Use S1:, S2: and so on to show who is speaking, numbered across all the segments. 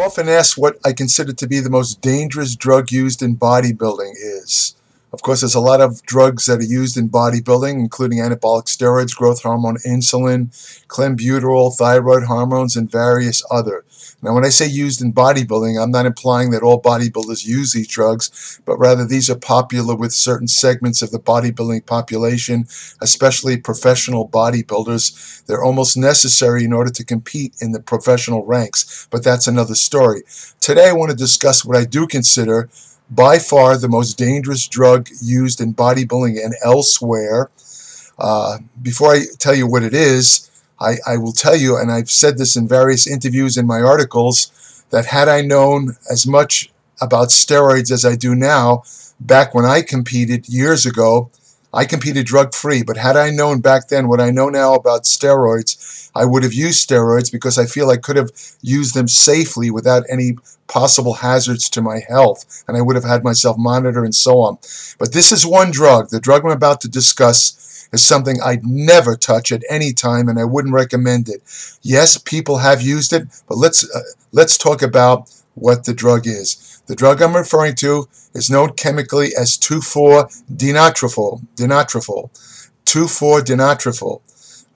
S1: often asked what I consider to be the most dangerous drug used in bodybuilding is. Of course, there's a lot of drugs that are used in bodybuilding, including anabolic steroids, growth hormone, insulin, clenbuterol, thyroid hormones, and various other. Now, when I say used in bodybuilding, I'm not implying that all bodybuilders use these drugs, but rather these are popular with certain segments of the bodybuilding population, especially professional bodybuilders. They're almost necessary in order to compete in the professional ranks, but that's another story. Today, I want to discuss what I do consider by far the most dangerous drug used in bodybuilding and elsewhere. Before I tell you what it is, I will tell you, and I've said this in various interviews in my articles, that had I known as much about steroids as I do now, back when I competed years ago, I competed drug-free, but had I known back then what I know now about steroids, I would have used steroids because I feel I could have used them safely without any possible hazards to my health, and I would have had myself monitored and so on. But this is one drug. The drug I'm about to discuss is something I'd never touch at any time, and I wouldn't recommend it. Yes, people have used it, but let's talk about what the drug is. The drug I'm referring to is known chemically as 2,4-dinotrifol, 2,4-dinotrifol,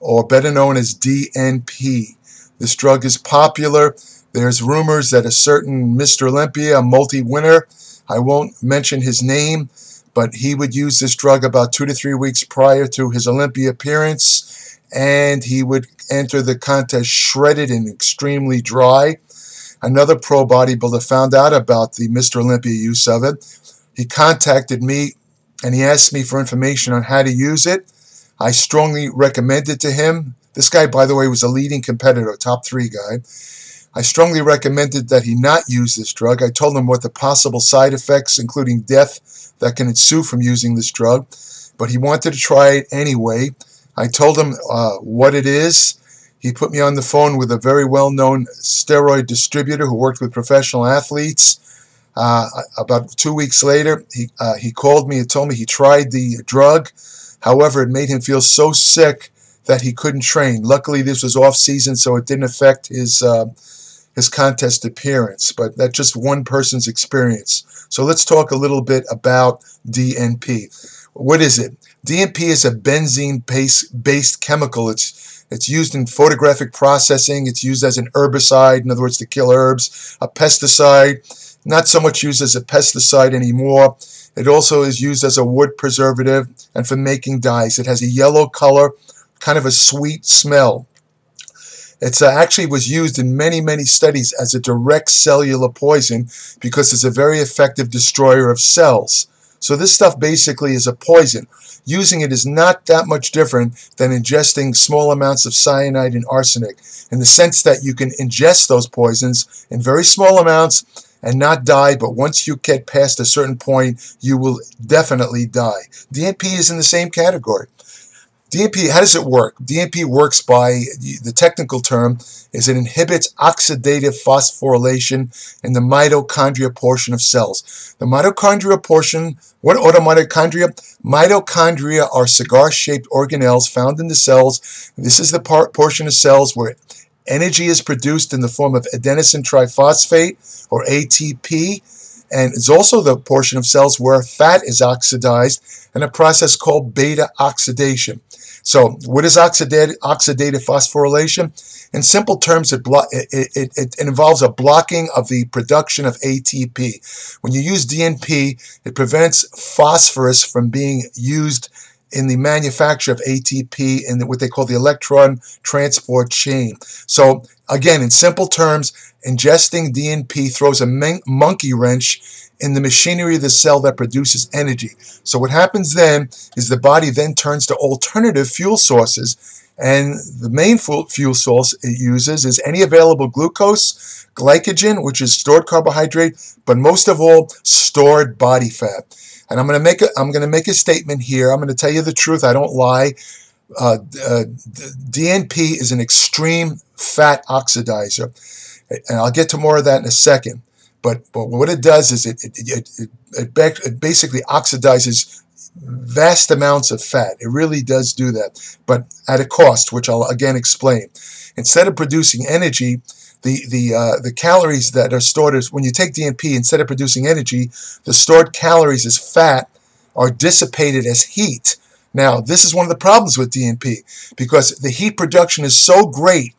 S1: or better known as DNP. This drug is popular. There's rumors that a certain Mr. Olympia, a multi-winner, I won't mention his name, but he would use this drug about 2 to 3 weeks prior to his Olympia appearance, and he would enter the contest shredded and extremely dry. Another pro bodybuilder found out about the Mr. Olympia use of it. He contacted me and he asked me for information on how to use it. I strongly recommended it to him. This guy, by the way, was a leading competitor, top 3 guy. I strongly recommended that he not use this drug. I told him what the possible side effects, including death, that can ensue from using this drug, but he wanted to try it anyway. I told him what it is. He put me on the phone with a very well-known steroid distributor who worked with professional athletes. About 2 weeks later, he called me and told me he tried the drug. However, it made him feel so sick that he couldn't train. Luckily, this was off-season, so it didn't affect his contest appearance, but that's just one person's experience. So let's talk a little bit about DNP. What is it? DNP is a benzene-based chemical. It's used in photographic processing. It's used as an herbicide, in other words, to kill herbs. A pesticide, not so much used as a pesticide anymore. It also is used as a wood preservative and for making dyes. It has a yellow color, kind of a sweet smell. It actually was used in many, many studies as a direct cellular poison because it's a very effective destroyer of cells. So this stuff basically is a poison. Using it is not that much different than ingesting small amounts of cyanide and arsenic, in the sense that you can ingest those poisons in very small amounts and not die, but once you get past a certain point, you will definitely die. DNP is in the same category. DNP, how does it work? DNP works by, the technical term is it inhibits oxidative phosphorylation in the mitochondria portion of cells. The mitochondria portion, what are mitochondria? Mitochondria are cigar-shaped organelles found in the cells. This is the portion of cells where energy is produced in the form of adenosine triphosphate, or ATP, and it's also the portion of cells where fat is oxidized in a process called beta oxidation. So what is oxidative phosphorylation? In simple terms, it involves a blocking of the production of ATP. When you use DNP, it prevents phosphorus from being used in the manufacture of ATP in what they call the electron transport chain. So again, in simple terms, ingesting DNP throws a monkey wrench in the machinery of the cell that produces energy. So what happens then is the body then turns to alternative fuel sources, and the main fuel source it uses is any available glucose, glycogen, which is stored carbohydrate, but most of all, stored body fat. And I'm going to make a statement here. I'm going to tell you the truth. I don't lie. DNP is an extreme fat oxidizer, and I'll get to more of that in a second. But what it does is it basically oxidizes vast amounts of fat. It really does do that, but at a cost, which I'll again explain. Instead of producing energy, the calories that are stored as, when you take DNP, instead of producing energy, the stored calories as fat are dissipated as heat. Now, this is one of the problems with DNP, because the heat production is so great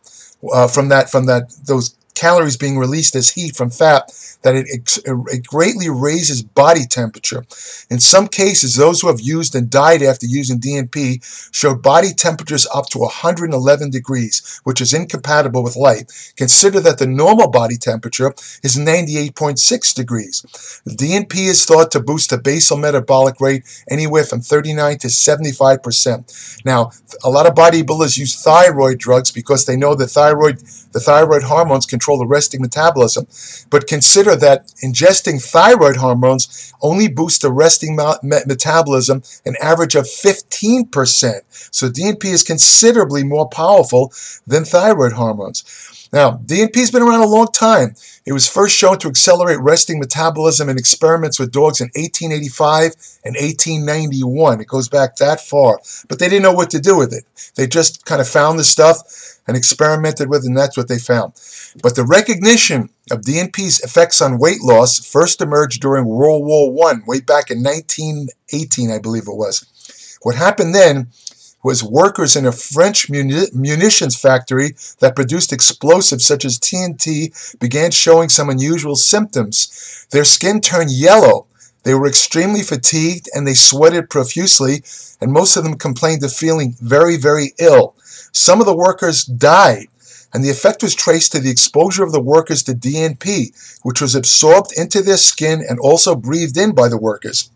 S1: from those calories being released as heat from fat, that it greatly raises body temperature. In some cases, those who have used and died after using DNP showed body temperatures up to 111 degrees, which is incompatible with life. Consider that the normal body temperature is 98.6 degrees. DNP is thought to boost the basal metabolic rate anywhere from 39 to 75%. Now, a lot of bodybuilders use thyroid drugs because they know the thyroid hormones control the resting metabolism, but consider that ingesting thyroid hormones only boosts the resting metabolism an average of 15%. So DNP is considerably more powerful than thyroid hormones. Now, DNP has been around a long time. It was first shown to accelerate resting metabolism in experiments with dogs in 1885 and 1891. It goes back that far. But they didn't know what to do with it. They just kind of found the stuff and experimented with it, and that's what they found. But the recognition of DNP's effects on weight loss first emerged during World War I, way back in 1918, I believe it was. What happened then was workers in a French munitions factory that produced explosives such as TNT began showing some unusual symptoms. Their skin turned yellow. They were extremely fatigued and they sweated profusely, and most of them complained of feeling very, very ill. Some of the workers died, and the effect was traced to the exposure of the workers to DNP, which was absorbed into their skin and also breathed in by the workers.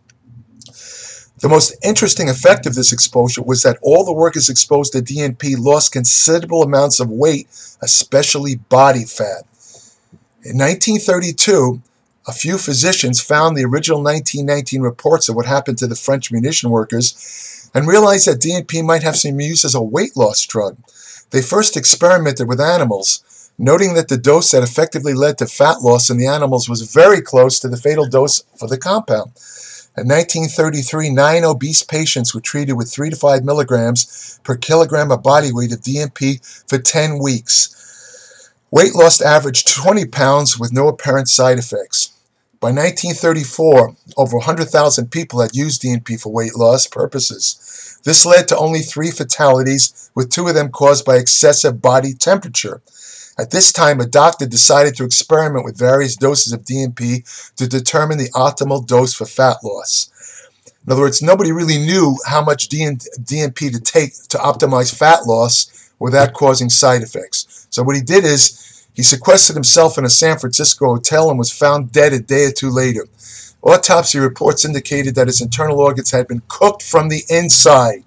S1: The most interesting effect of this exposure was that all the workers exposed to DNP lost considerable amounts of weight, especially body fat. In 1932, a few physicians found the original 1919 reports of what happened to the French munition workers and realized that DNP might have some use as a weight loss drug. They first experimented with animals, noting that the dose that effectively led to fat loss in the animals was very close to the fatal dose for the compound. In 1933, 9 obese patients were treated with 3 to 5 milligrams per kilogram of body weight of DNP for 10 weeks. Weight loss averaged 20 pounds with no apparent side effects. By 1934, over 100,000 people had used DNP for weight loss purposes. This led to only 3 fatalities, with 2 of them caused by excessive body temperature. At this time, a doctor decided to experiment with various doses of DNP to determine the optimal dose for fat loss. In other words, nobody really knew how much DNP to take to optimize fat loss without causing side effects. So what he did is he sequestered himself in a San Francisco hotel and was found dead a day or 2 later. Autopsy reports indicated that his internal organs had been cooked from the inside.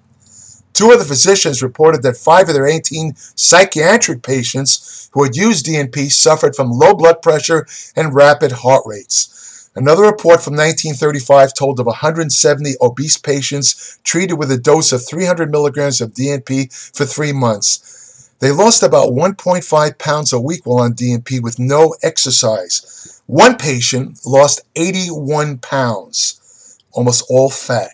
S1: 2 other physicians reported that 5 of their 18 psychiatric patients who had used DNP suffered from low blood pressure and rapid heart rates. Another report from 1935 told of 170 obese patients treated with a dose of 300 milligrams of DNP for 3 months. They lost about 1.5 pounds a week while on DNP with no exercise. One patient lost 81 pounds, almost all fat.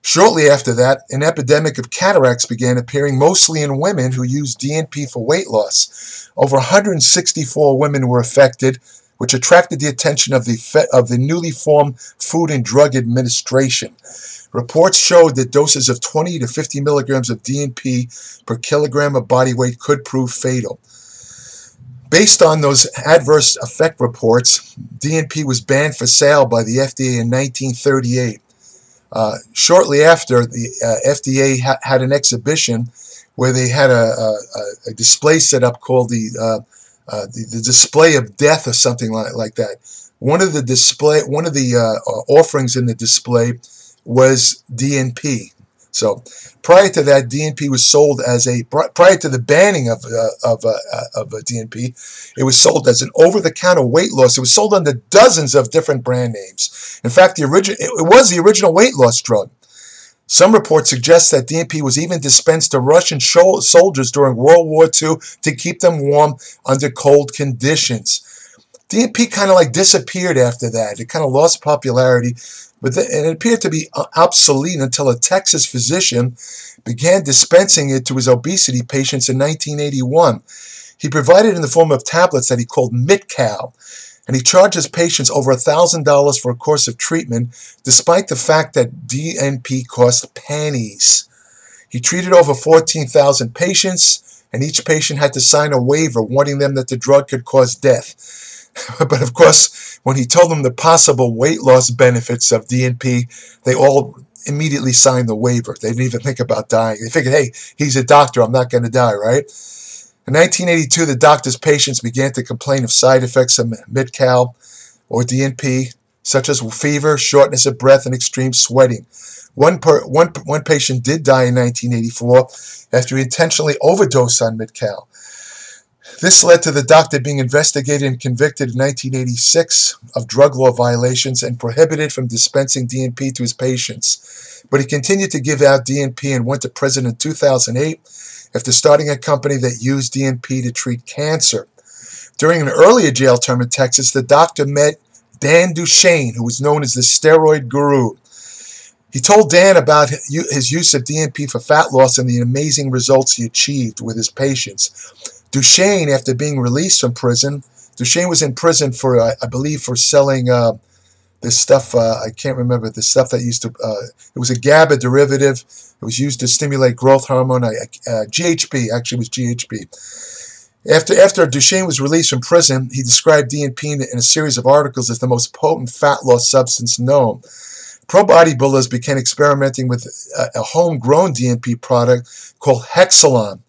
S1: Shortly after that, an epidemic of cataracts began appearing, mostly in women who used DNP for weight loss. Over 164 women were affected, which attracted the attention of the newly formed Food and Drug Administration. Reports showed that doses of 20 to 50 milligrams of DNP per kilogram of body weight could prove fatal. Based on those adverse effect reports, DNP was banned for sale by the FDA in 1938. Shortly after, the FDA had an exhibition where they had a display set up called the display of death or something like that. One of the offerings in the display was DNP. So prior to that, DNP was sold as prior to the banning of DNP, it was sold as an over-the-counter weight loss. It was sold under dozens of different brand names. In fact, it was the original weight loss drug. Some reports suggest that DNP was even dispensed to Russian soldiers during World War II to keep them warm under cold conditions. DNP kind of like disappeared after that. It kind of lost popularity. But it appeared to be obsolete until a Texas physician began dispensing it to his obesity patients in 1981. He provided in the form of tablets that he called Mitcal, and he charges patients over $1,000 for a course of treatment, despite the fact that DNP cost pennies. He treated over 14,000 patients, and each patient had to sign a waiver warning them that the drug could cause death. But of course, when he told them the possible weight loss benefits of DNP, they all immediately signed the waiver. They didn't even think about dying. They figured, hey, he's a doctor, I'm not going to die, right? In 1982, the doctor's patients began to complain of side effects of Mitcal or DNP, such as fever, shortness of breath, and extreme sweating. One patient did die in 1984 after he intentionally overdosed on Mitcal. This led to the doctor being investigated and convicted in 1986 of drug law violations and prohibited from dispensing DNP to his patients. But he continued to give out DNP and went to prison in 2008 after starting a company that used DNP to treat cancer. During an earlier jail term in Texas, the doctor met Dan DUCHAINE, who was known as the steroid guru. He told Dan about his use of DNP for fat loss and the amazing results he achieved with his patients. DUCHAINE, after being released from prison, DUCHAINE was in prison for, I believe, for selling this stuff, I can't remember, the stuff that used to, it was a GABA derivative. It was used to stimulate growth hormone, GHB, actually it was GHB. After DUCHAINE was released from prison, he described DNP in a series of articles as the most potent fat loss substance known. Pro bodybuilders began experimenting with a homegrown DNP product called Hexalon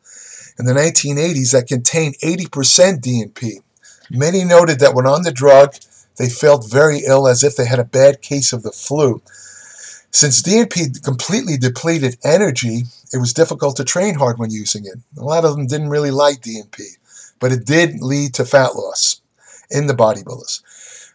S1: in the 1980s that contained 80% DNP. Many noted that when on the drug, they felt very ill, as if they had a bad case of the flu. Since DNP completely depleted energy, it was difficult to train hard when using it. A lot of them didn't really like DNP, but it did lead to fat loss in the bodybuilders.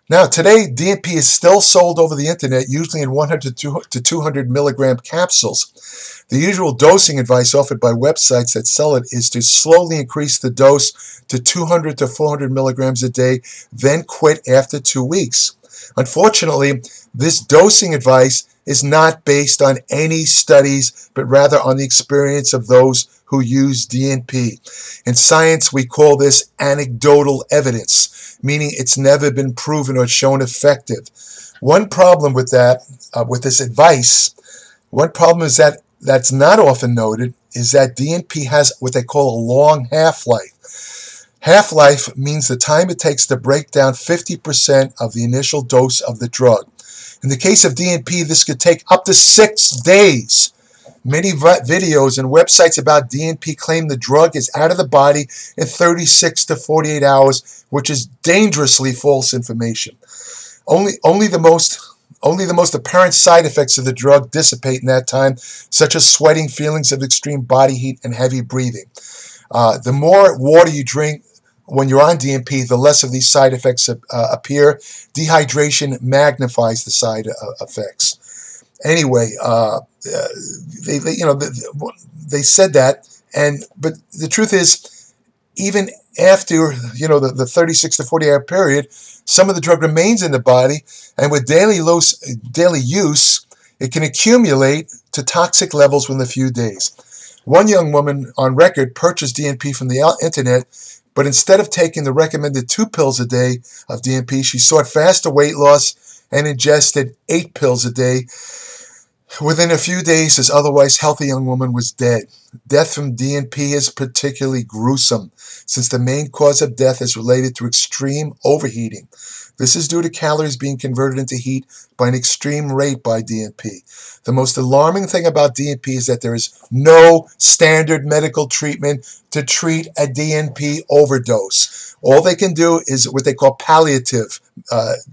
S1: Now, today, DNP is still sold over the internet, usually in 100 to 200 milligram capsules. The usual dosing advice offered by websites that sell it is to slowly increase the dose to 200 to 400 milligrams a day, then quit after 2 weeks. Unfortunately, this dosing advice is not based on any studies, but rather on the experience of those who use DNP. In science, we call this anecdotal evidence, meaning it's never been proven or shown effective. One problem with that, with this advice, one problem is that that's not often noted, is that DNP has what they call a long half-life. Half-life means the time it takes to break down 50% of the initial dose of the drug. In the case of DNP, this could take up to 6 days. Many videos and websites about DNP claim the drug is out of the body in 36 to 48 hours, which is dangerously false information. Only the most apparent side effects of the drug dissipate in that time, such as sweating, feelings of extreme body heat, and heavy breathing. The more water you drink when you're on DNP, the less of these side effects appear. Dehydration magnifies the side effects. Anyway, they said that, but the truth is, even after the 36 to 40 hour period, some of the drug remains in the body, and with daily use, it can accumulate to toxic levels within a few days. One young woman on record purchased DNP from the internet, but instead of taking the recommended 2 pills a day of DNP, she sought faster weight loss and ingested 8 pills a day. Within a few days, this otherwise healthy young woman was dead. Death from DNP is particularly gruesome, since the main cause of death is related to extreme overheating. This is due to calories being converted into heat by an extreme rate by DNP. The most alarming thing about DNP is that there is no standard medical treatment to treat a DNP overdose. All they can do is what they call palliative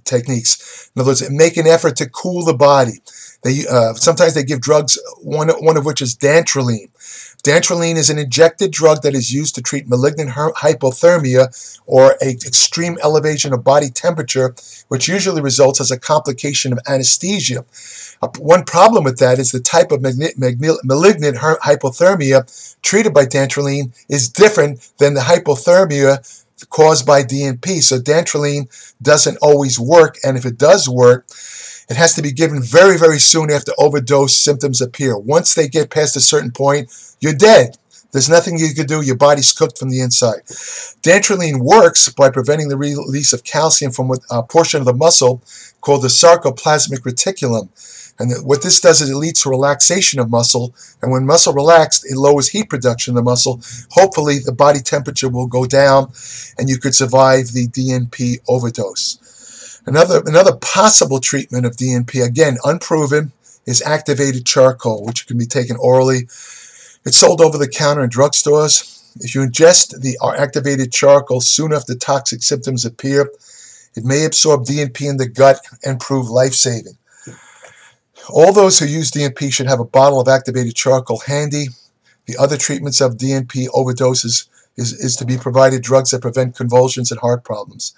S1: techniques. In other words, make an effort to cool the body. Sometimes they give drugs, one of which is dantrolene. Dantrolene is an injected drug that is used to treat malignant hypothermia, or an extreme elevation of body temperature, which usually results as a complication of anesthesia. One problem with that is the type of malignant hypothermia treated by dantrolene is different than the hypothermia caused by DNP. So dantrolene doesn't always work, and if it does work, it has to be given very, very soon after overdose symptoms appear. Once they get past a certain point, you're dead. There's nothing you can do. Your body's cooked from the inside. Dantrolene works by preventing the release of calcium from a portion of the muscle called the sarcoplasmic reticulum. And what this does is it leads to relaxation of muscle. And when muscle relaxed, it lowers heat production in the muscle. Hopefully, the body temperature will go down and you could survive the DNP overdose. Another possible treatment of DNP, again, unproven, is activated charcoal, which can be taken orally. It's sold over the counter in drugstores. If you ingest the activated charcoal soon after toxic symptoms appear, it may absorb DNP in the gut and prove life-saving. All those who use DNP should have a bottle of activated charcoal handy. The other treatments of DNP overdoses is to be provided drugs that prevent convulsions and heart problems.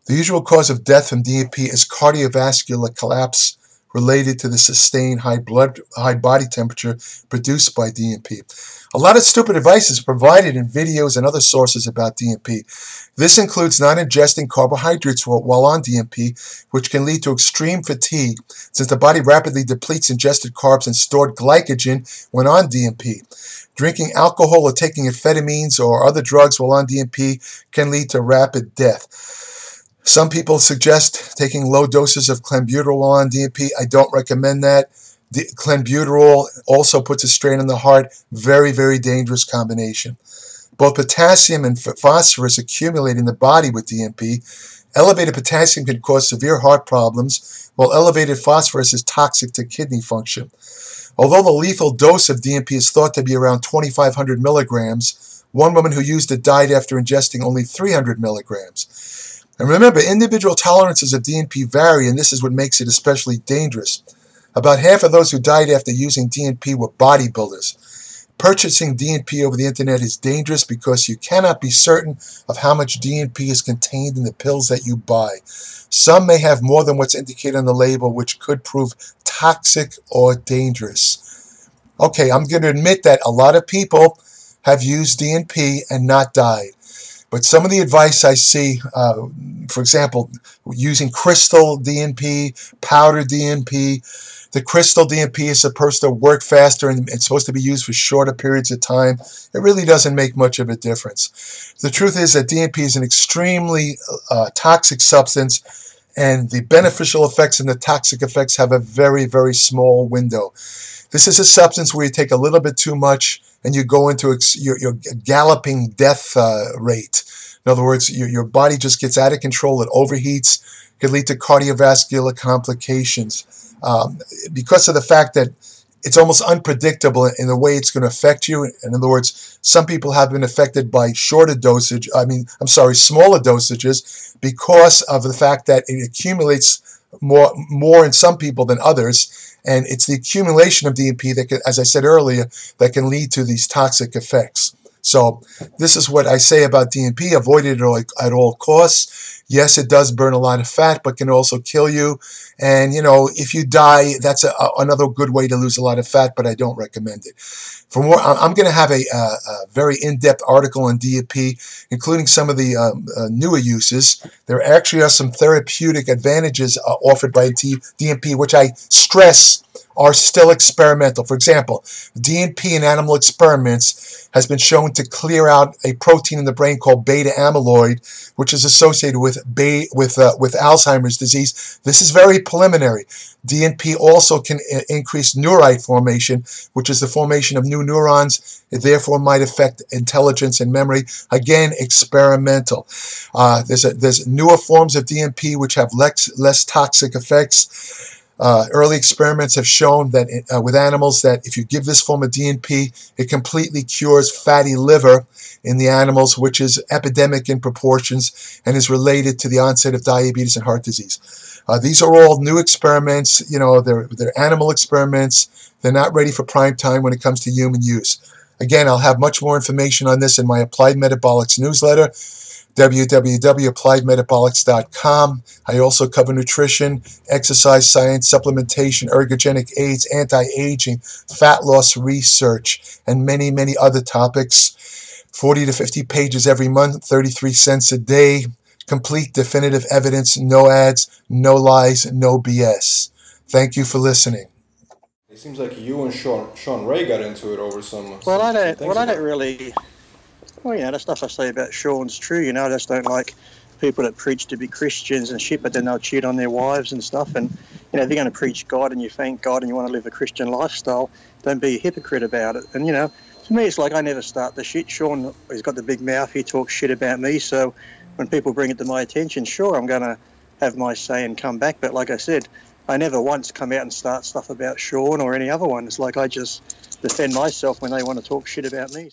S1: The usual cause of death from DNP is cardiovascular collapse related to the sustained high body temperature produced by DNP. A lot of stupid advice is provided in videos and other sources about DNP. This includes not ingesting carbohydrates while on DNP, which can lead to extreme fatigue, since the body rapidly depletes ingested carbs and stored glycogen when on DNP. Drinking alcohol or taking amphetamines or other drugs while on DNP can lead to rapid death. Some people suggest taking low doses of clenbuterol while on DNP. I don't recommend that. Clenbuterol also puts a strain on the heart. Very, very dangerous combination. Both potassium and phosphorus accumulate in the body with DNP. Elevated potassium can cause severe heart problems, while elevated phosphorus is toxic to kidney function. Although the lethal dose of DNP is thought to be around 2,500 milligrams, one woman who used it died after ingesting only 300 milligrams. And remember, individual tolerances of DNP vary, and this is what makes it especially dangerous. About half of those who died after using DNP were bodybuilders. Purchasing DNP over the internet is dangerous because you cannot be certain of how much DNP is contained in the pills that you buy. Some may have more than what's indicated on the label, which could prove toxic or dangerous. Okay, I'm going to admit that a lot of people have used DNP and not died. But some of the advice I see, for example, using crystal DNP, powder DNP, the crystal DNP is supposed to work faster and it's supposed to be used for shorter periods of time. It really doesn't make much of a difference. The truth is that DNP is an extremely toxic substance, and the beneficial effects and the toxic effects have a very, very small window. This is a substance where you take a little bit too much and you go into your galloping death rate. In other words, your body just gets out of control. It overheats. It can lead to cardiovascular complications because of the fact that it's almost unpredictable in the way it's going to affect you. In other words, some people have been affected by smaller dosages because of the fact that it accumulates more in some people than others. And it's the accumulation of DNP that can, as I said earlier, that can lead to these toxic effects. So this is what I say about DNP. Avoid it at all costs. Yes, it does burn a lot of fat, but can also kill you. And, you know, if you die, that's another good way to lose a lot of fat, but I don't recommend it. For more, I'm going to have a very in-depth article on DNP, including some of the newer uses. There actually are some therapeutic advantages offered by DNP, which I stress are still experimental. For example, DNP in animal experiments has been shown to clear out a protein in the brain called beta amyloid, which is associated with Alzheimer's disease. This is very preliminary. DNP also can increase neurite formation, which is the formation of new neurons. It therefore might affect intelligence and memory. Again, experimental. There's newer forms of DNP which have less toxic effects. Early experiments have shown that with animals that if you give this form of DNP, it completely cures fatty liver in the animals, which is epidemic in proportions and is related to the onset of diabetes and heart disease. These are all new experiments. You know, they're animal experiments. They're not ready for prime time when it comes to human use. Again, I'll have much more information on this in my Applied Metabolics newsletter, www.appliedmetabolics.com. I also cover nutrition, exercise science, supplementation, ergogenic aids, anti-aging, fat loss research, and many, many other topics. 40 to 50 pages every month, 33 cents a day. Complete definitive evidence, no ads, no lies, no BS. Thank you for listening.
S2: It seems like you and Sean Ray got into it over some.
S3: Well, I
S2: some
S3: don't really. Well, you know, the stuff I say about Sean's true. You know, I just don't like people that preach to be Christians and shit, but then they'll cheat on their wives and stuff. And you know, if you're going to preach God and you thank God and you want to live a Christian lifestyle, don't be a hypocrite about it. And you know, to me, it's like I never start the shit. Sean, he's got the big mouth. He talks shit about me. So when people bring it to my attention, sure, I'm going to have my say and come back. But like I said, I never once come out and start stuff about Sean or any other one. It's like I just defend myself when they want to talk shit about me.